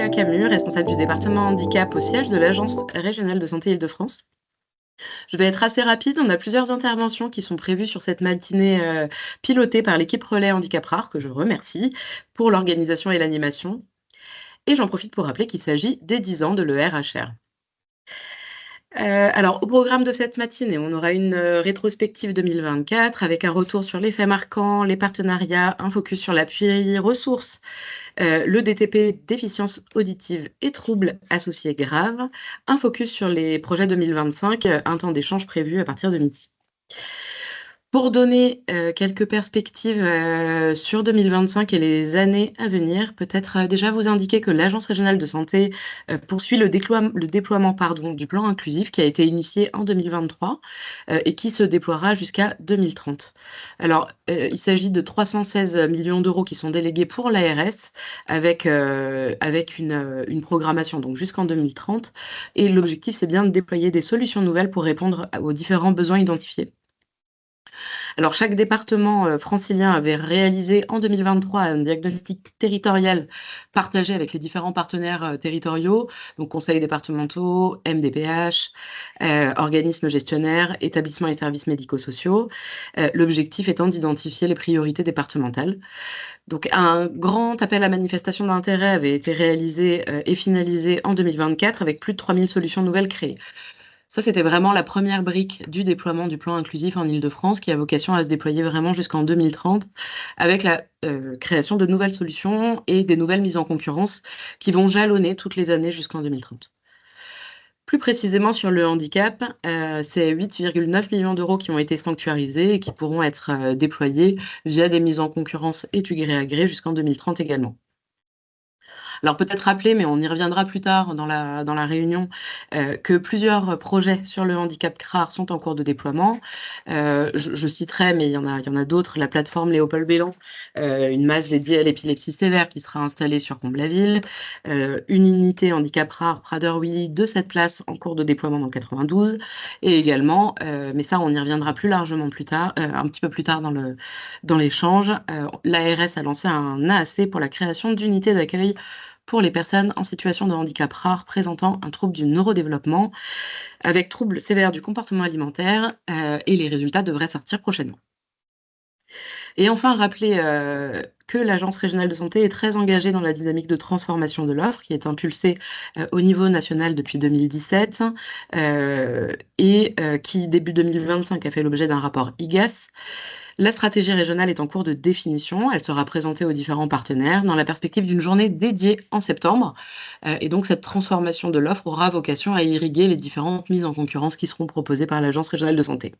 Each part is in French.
Léa Camus, responsable du département handicap au siège de l'Agence régionale de santé Île-de-France. Je vais être assez rapide, on a plusieurs interventions qui sont prévues sur cette matinée pilotée par l'équipe Relais Handicap Rare, que je remercie pour l'organisation et l'animation. Et j'en profite pour rappeler qu'il s'agit des 10 ans de l'ERHR. Alors, au programme de cette matinée, on aura une rétrospective 2024 avec un retour sur les faits marquants, les partenariats, un focus sur l'appui ressources, le DTP, déficience auditive et troubles associés graves, un focus sur les projets 2025, un temps d'échange prévu à partir de midi. Pour donner quelques perspectives sur 2025 et les années à venir, peut-être déjà vous indiquer que l'Agence régionale de santé poursuit le déploiement du plan inclusif qui a été initié en 2023 et qui se déploiera jusqu'à 2030. Alors, il s'agit de 316 millions d'euros qui sont délégués pour l'ARS avec une programmation donc jusqu'en 2030. Et l'objectif, c'est bien de déployer des solutions nouvelles pour répondre aux différents besoins identifiés. Alors, chaque département francilien avait réalisé en 2023 un diagnostic territorial partagé avec les différents partenaires territoriaux, donc conseils départementaux, MDPH, organismes gestionnaires, établissements et services médico-sociaux. L'objectif étant d'identifier les priorités départementales. Donc, un grand appel à manifestation d'intérêt avait été réalisé et finalisé en 2024 avec plus de 3000 solutions nouvelles créées. Ça, c'était vraiment la première brique du déploiement du plan inclusif en Île-de-France, qui a vocation à se déployer vraiment jusqu'en 2030, avec la création de nouvelles solutions et des nouvelles mises en concurrence qui vont jalonner toutes les années jusqu'en 2030. Plus précisément sur le handicap, c'est 8,9 millions d'euros qui ont été sanctuarisés et qui pourront être déployés via des mises en concurrence et du gré à gré jusqu'en 2030 également. Alors peut-être rappeler, mais on y reviendra plus tard dans la réunion, que plusieurs projets sur le handicap rare sont en cours de déploiement. Je citerai, mais il y en a d'autres, la plateforme Léopold Bélan, une MAS dédiée à l'épilepsie sévère qui sera installée sur Comble-la-Ville, une unité handicap rare Prader-Willi de 7 places en cours de déploiement dans 92, et également, mais ça on y reviendra plus largement plus tard, un petit peu plus tard dans l'échange, l'ARS a lancé un AAC pour la création d'unités d'accueil pour les personnes en situation de handicap rare présentant un trouble du neurodéveloppement avec troubles sévères du comportement alimentaire et les résultats devraient sortir prochainement. Et enfin, rappeler que l'Agence régionale de santé est très engagée dans la dynamique de transformation de l'offre qui est impulsée au niveau national depuis 2017 et qui, début 2025, a fait l'objet d'un rapport IGAS. La stratégie régionale est en cours de définition. Elle sera présentée aux différents partenaires dans la perspective d'une journée dédiée en septembre. Et donc, cette transformation de l'offre aura vocation à irriguer les différentes mises en concurrence qui seront proposées par l'Agence régionale de santé.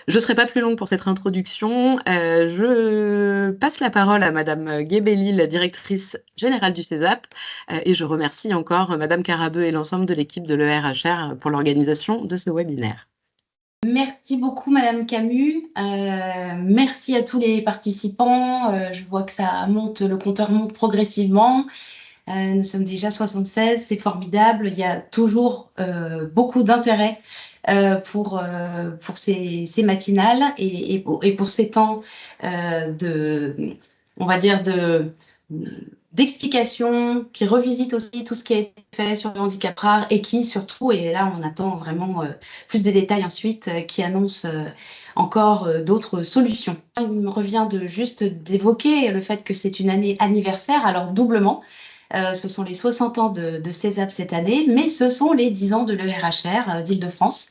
Je ne serai pas plus longue pour cette introduction. Je passe la parole à Madame Guébeli, la directrice générale du CESAP, et je remercie encore Madame Carabeu et l'ensemble de l'équipe de l'ERHR pour l'organisation de ce webinaire. Merci beaucoup, Madame Camus. Merci à tous les participants. Je vois que le compteur monte progressivement. Nous sommes déjà 76, c'est formidable. Il y a toujours beaucoup d'intérêt pour ces matinales et pour ces temps on va dire, d'explication, qui revisite aussi tout ce qui a été fait sur le handicap rare et qui surtout, et là on attend vraiment plus de détails ensuite, qui annonce encore d'autres solutions. Il me revient juste d'évoquer le fait que c'est une année anniversaire, alors doublement. Ce sont les 60 ans de CESAP cette année, mais ce sont les 10 ans de l'ERHR d'Île-de-France.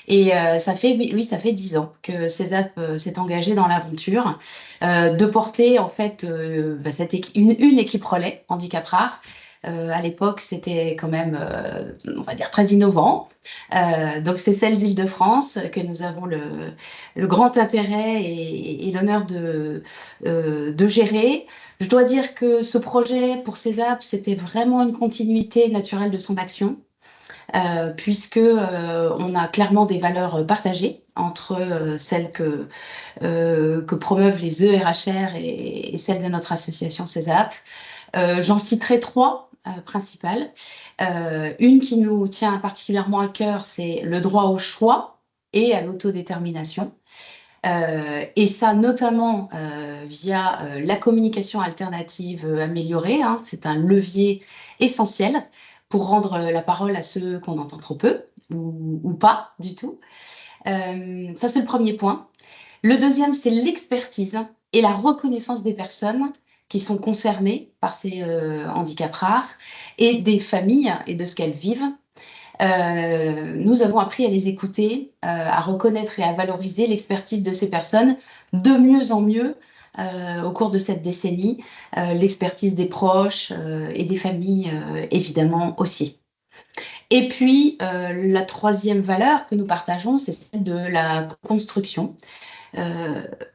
Et ça fait 10 ans que CESAP s'est engagé dans l'aventure de porter en fait une équipe relais handicap rare. À l'époque, c'était quand même, on va dire, très innovant. Donc, c'est celle d'Île-de-France que nous avons le grand intérêt et l'honneur de gérer. Je dois dire que ce projet pour CESAP, c'était vraiment une continuité naturelle de son action. Puisque on a clairement des valeurs partagées entre celles que promeuvent les ERHR et celles de notre association CESAP. J'en citerai 3 principales. Une qui nous tient particulièrement à cœur, c'est le droit au choix et à l'autodétermination. Et ça, notamment via la communication alternative améliorée, hein, c'est un levier essentiel pour rendre la parole à ceux qu'on entend trop peu ou pas du tout. Ça, c'est le premier point. Le deuxième, c'est l'expertise et la reconnaissance des personnes qui sont concernées par ces handicaps rares et des familles et de ce qu'elles vivent. Nous avons appris à les écouter, à reconnaître et à valoriser l'expertise de ces personnes de mieux en mieux au cours de cette décennie, l'expertise des proches et des familles évidemment aussi. Et puis, la troisième valeur que nous partageons, c'est celle de la construction.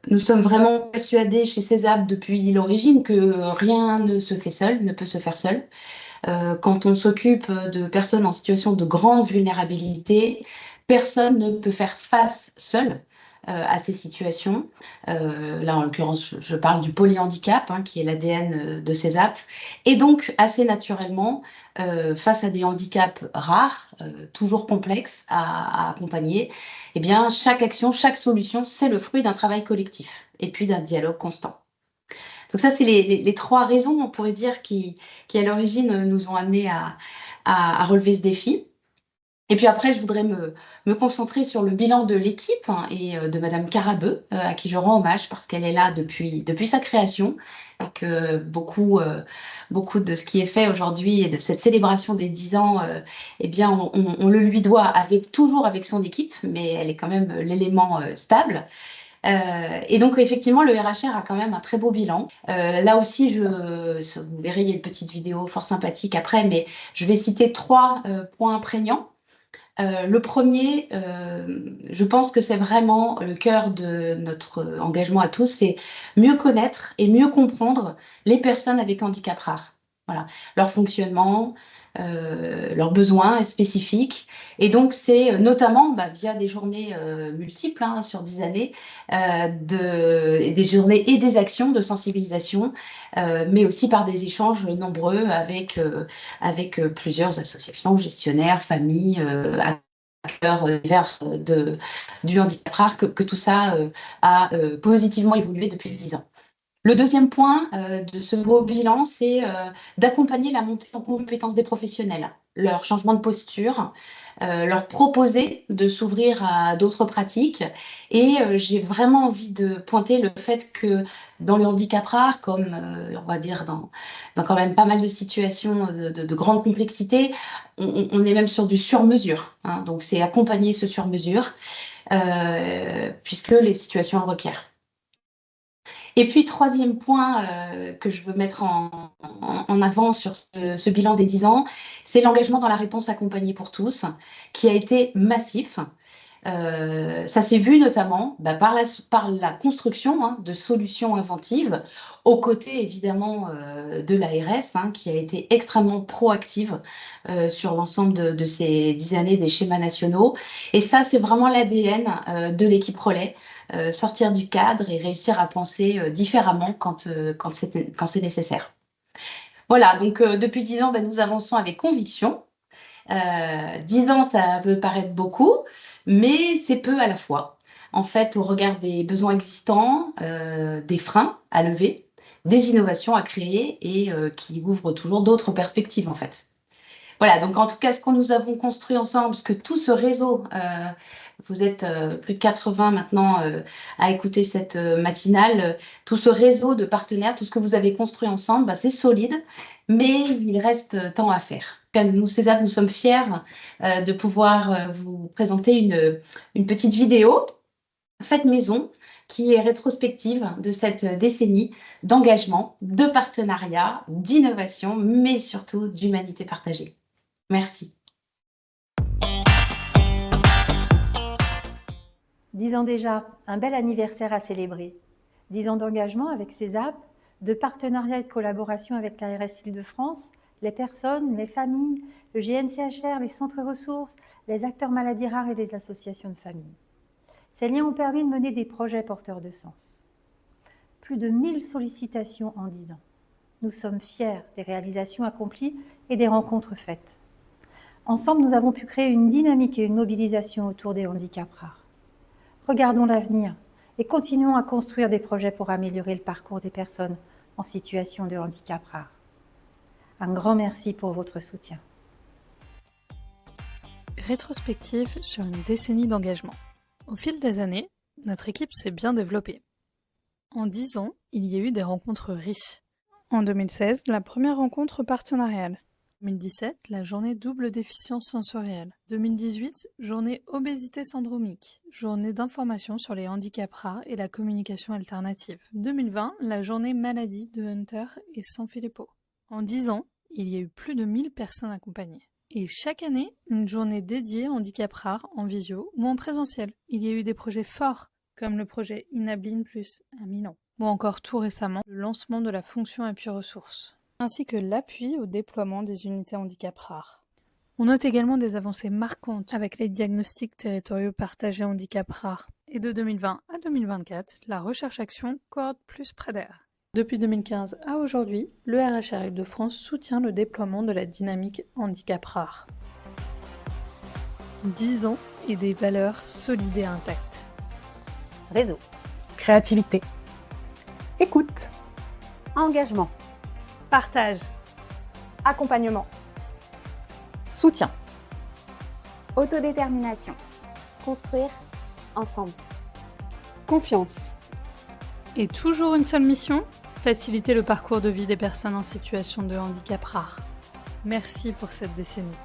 Nous sommes vraiment persuadés chez CESAP depuis l'origine que rien ne se fait seul, ne peut se faire seul. Quand on s'occupe de personnes en situation de grande vulnérabilité, personne ne peut faire face seul à ces situations. Là, en l'occurrence, je parle du polyhandicap, hein, qui est l'ADN de CESAP. Et donc, assez naturellement, face à des handicaps rares, toujours complexes à accompagner, eh bien, chaque action, chaque solution, c'est le fruit d'un travail collectif et puis d'un dialogue constant. Donc ça, c'est les trois raisons, on pourrait dire, qui à l'origine nous ont amenés à relever ce défi. Et puis après, je voudrais me concentrer sur le bilan de l'équipe, hein, et de Madame Carabeu, à qui je rends hommage parce qu'elle est là depuis sa création et que beaucoup de ce qui est fait aujourd'hui et de cette célébration des 10 ans, eh bien, on le lui doit toujours avec son équipe, mais elle est quand même l'élément stable. Et donc, effectivement, le RHR a quand même un très beau bilan. Là aussi, vous verrez, il y a une petite vidéo fort sympathique après, mais je vais citer trois points prégnants. Le premier, je pense que c'est vraiment le cœur de notre engagement à tous, c'est mieux connaître et mieux comprendre les personnes avec handicap rare. Voilà, leur fonctionnement, leurs besoins spécifiques. Et donc, c'est notamment via des journées multiples, hein, sur 10 années, des journées et des actions de sensibilisation, mais aussi par des échanges nombreux avec plusieurs associations, gestionnaires, familles, acteurs divers du handicap rare, que tout ça a positivement évolué depuis 10 ans. Le deuxième point de ce beau bilan, c'est d'accompagner la montée en compétences des professionnels, leur changement de posture, leur proposer de s'ouvrir à d'autres pratiques. Et j'ai vraiment envie de pointer le fait que dans le handicap rare, comme on va dire dans quand même pas mal de situations de grande complexité, on est même sur du sur-mesure, hein. Donc c'est accompagner ce sur-mesure, puisque les situations le requièrent. Et puis, troisième point que je veux mettre en avant sur ce bilan des 10 ans, c'est l'engagement dans la réponse accompagnée pour tous, qui a été massif. Ça s'est vu notamment par la construction, hein, de solutions inventives, aux côtés évidemment de l'ARS, hein, qui a été extrêmement proactive sur l'ensemble de ces 10 années des schémas nationaux. Et ça, c'est vraiment l'ADN de l'équipe Relais. Sortir du cadre et réussir à penser différemment quand c'est nécessaire. Voilà, donc depuis 10 ans, nous avançons avec conviction. 10 ans, ça peut paraître beaucoup, mais c'est peu à la fois. En fait, au regard des besoins existants, des freins à lever, des innovations à créer et qui ouvrent toujours d'autres perspectives, en fait. Voilà, donc en tout cas, ce que nous avons construit ensemble, parce que tout ce réseau, vous êtes plus de 80 maintenant à écouter cette matinale, tout ce réseau de partenaires, tout ce que vous avez construit ensemble, c'est solide, mais il reste tant à faire. Nous, CESAP, nous sommes fiers de pouvoir vous présenter une petite vidéo faite maison qui est rétrospective de cette décennie d'engagement, de partenariat, d'innovation, mais surtout d'humanité partagée. Merci. 10 ans déjà, un bel anniversaire à célébrer. 10 ans d'engagement avec CESAP, de partenariat et de collaboration avec l'ARS Île-de-France, les personnes, les familles, le GNCHR, les centres ressources, les acteurs maladies rares et les associations de familles. Ces liens ont permis de mener des projets porteurs de sens. Plus de 1000 sollicitations en 10 ans. Nous sommes fiers des réalisations accomplies et des rencontres faites. Ensemble, nous avons pu créer une dynamique et une mobilisation autour des handicaps rares. Regardons l'avenir et continuons à construire des projets pour améliorer le parcours des personnes en situation de handicap rare. Un grand merci pour votre soutien. Rétrospective sur une décennie d'engagement. Au fil des années, notre équipe s'est bien développée. En 10 ans, il y a eu des rencontres riches. En 2016, la première rencontre partenariale. 2017, la journée double déficience sensorielle. 2018, journée obésité syndromique. Journée d'information sur les handicaps rares et la communication alternative. 2020, la journée maladie de Hunter et Sanfilippo. En 10 ans, il y a eu plus de 1000 personnes accompagnées. Et chaque année, une journée dédiée handicap rare en visio ou en présentiel. Il y a eu des projets forts, comme le projet Inablin Plus à Milan, ou encore tout récemment, le lancement de la fonction appui ressources, ainsi que l'appui au déploiement des unités handicap rares. On note également des avancées marquantes avec les diagnostics territoriaux partagés handicap rares. Et de 2020 à 2024, la recherche-action cohorte plus Préder. Depuis 2015 à aujourd'hui, le RHR Île-de-France soutient le déploiement de la dynamique handicap rare. 10 ans et des valeurs solides et intactes. Réseau. Créativité. Écoute. Engagement. Partage. Accompagnement. Soutien. Autodétermination. Construire ensemble. Confiance. Et toujours une seule mission ? Faciliter le parcours de vie des personnes en situation de handicap rare. Merci pour cette décennie.